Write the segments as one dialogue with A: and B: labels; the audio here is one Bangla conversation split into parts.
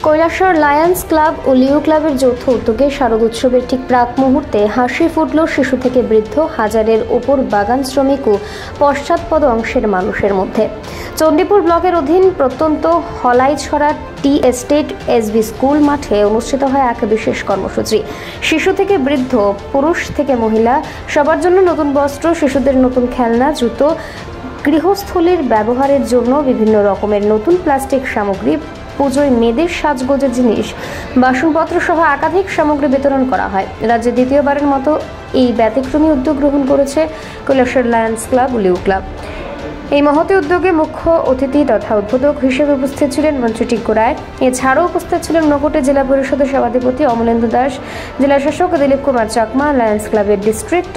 A: কৈলাসহর লায়ন্স ক্লাব ও লিও ক্লাবের যৌথ উদ্যোগে শারদ উৎসবের ঠিক প্রাক মুহূর্তে হাসি ফুটল শিশু থেকে বৃদ্ধ হাজারের ওপর বাগান শ্রমিক ও পশ্চাৎপদ অংশের মানুষের মধ্যে। চণ্ডীপুর ব্লকের অধীন প্রত্যন্ত হলাইছড়া টি এস্টেট এসবি স্কুল মাঠে অনুষ্ঠিত হয় এক বিশেষ কর্মসূচি। শিশু থেকে বৃদ্ধ, পুরুষ থেকে মহিলা সবার জন্য নতুন বস্ত্র, শিশুদের নতুন খেলনা, জুতো, গৃহস্থলীর ব্যবহারের জন্য বিভিন্ন রকমের নতুন প্লাস্টিক সামগ্রী, পুজোয় মেয়েদের সাজগোজের জিনিস, বাসনপত্র সহ একাধিক সামগ্রী বিতরণ করা হয়। রাজ্যে দ্বিতীয়বারের মতো এই ব্যতিক্রমী উদ্যোগ গ্রহণ করেছে কৈলাসহর লায়ন্স ক্লাব ও লিও ক্লাব। এই মহতি উদ্যোগে মুখ্য অতিথি তথা উদ্বোধক হিসেবে উপস্থিত ছিলেন মন্ত্রী টিঙ্কু রায়। এছাড়াও উপস্থিত ছিলেন ঊনকোটি জেলা পরিষদের সভাধিপতি অমলেন্দু দাস, জেলা শাসক দিলীপ কুমার চাকমা, লায়ন্স ক্লাবের district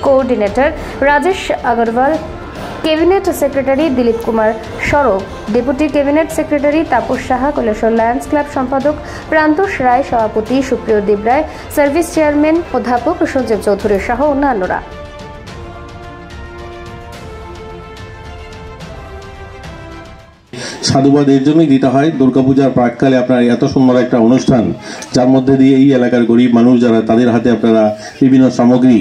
A: coordinator Rajesh Agarwal, cabinet secretary Dilip Kumar Sarab, deputy cabinet secretary Tapas Saha, Kailashahar lions club সম্পাদক প্রান্তোষ রায়, সভাপতি সুপ্রিয় দেব রায়, সার্ভিস চেয়ারম্যান অধ্যাপক সঞ্জীব চৌধুরী সহ অন্যান্যরা।
B: সাধুবাদ এর জন্যই দিতে হয়, দুর্গাপূজার প্রাককালে আপনার এত সুন্দর একটা অনুষ্ঠান, যার মধ্যে দিয়ে এই এলাকার গরিব মানুষ যারা, তাদের হাতে আপনারা বিভিন্ন সামগ্রী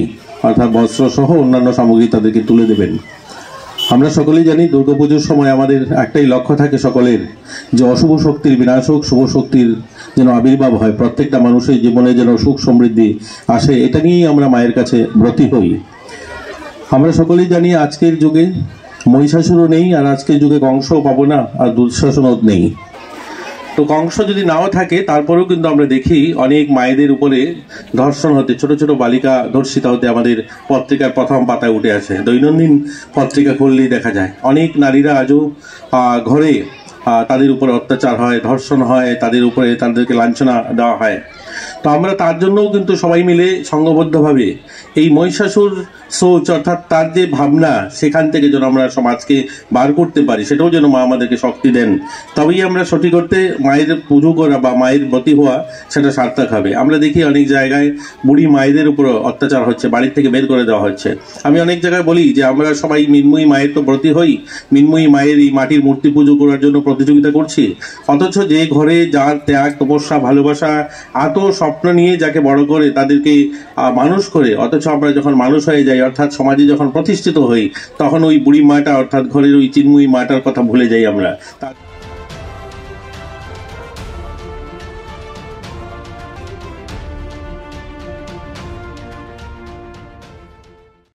B: অর্থাৎ বস্ত্র সহ অন্যান্য সামগ্রী তাদেরকে তুলে দেবেন। আমরা সকলেই জানি দুর্গাপুজোর সময় আমাদের একটাই লক্ষ্য থাকে সকলের, যে অশুভ শক্তির বিনাশ হোক, শুভ শক্তির যেন আবির্ভাব হয়, প্রত্যেকটা মানুষের জীবনে যেন সুখ সমৃদ্ধি আসে, এটা নিয়েই আমরা মায়ের কাছে ব্রতী হই। আমরা সকলেই জানি আজকের যুগে মহিষাসুরও নেই, আর আজকের যুগে কংসও পাবো না, আর দুঃশাসনও নেই। তো কংস যদি নাও থাকে, তারপরেও কিন্তু আমরা দেখি অনেক মায়েদের উপরে ধর্ষণ হতে, ছোট ছোট বালিকা ধর্ষিতা হতে আমাদের পত্রিকার প্রথম পাতায় উঠে আসে। দৈনন্দিন পত্রিকা খুললেই দেখা যায় অনেক নারীরা আজও ঘরে তাদের উপরে অত্যাচার হয়, ধর্ষণ হয়, তাদের উপরে তাদেরকে লাঞ্ছনা দেওয়া হয়। তো আমরা তার জন্যও কিন্তু সবাই মিলে সংঘবদ্ধভাবে এই মহিষাসুর সোচ অর্থাৎ তার যে ভাবনা, সেখান থেকে যেন আমরা সমাজকে বার করতে পারি, সেটাও যেন মা আমাদেরকে শক্তি দেন, তবেই আমরা সঠিক করতে মায়ের পুজো করা বা মায়ের ব্রতী হওয়া সেটা সার্থক হবে। আমরা দেখি অনেক জায়গায় বুড়ি মায়েদের উপর অত্যাচার হচ্ছে, বাড়ির থেকে বের করে দেওয়া হচ্ছে। আমি অনেক জায়গায় বলি যে আমরা সবাই মৃন্ময়ী মায়ের তো ব্রতী হই, মৃন্ময়ী মায়ের এই মাটির মূর্তি পুজো করার জন্য প্রতিযোগিতা করছি, অথচ যে ঘরে যার ত্যাগ, তপস্যা, ভালোবাসা, এত স্বপ্ন নিয়ে যাকে বড় করে তাদেরকে মানুষ করে, অথচ আমরা যখন মানুষ হয়ে যাই অর্থাৎ সমাজে যখন প্রতিষ্ঠিত হই, তখন ওই বুড়ি মাটা অর্থাৎ ঘরের ওই চিন্ময়ী মাটার কথা ভুলে যাই আমরা।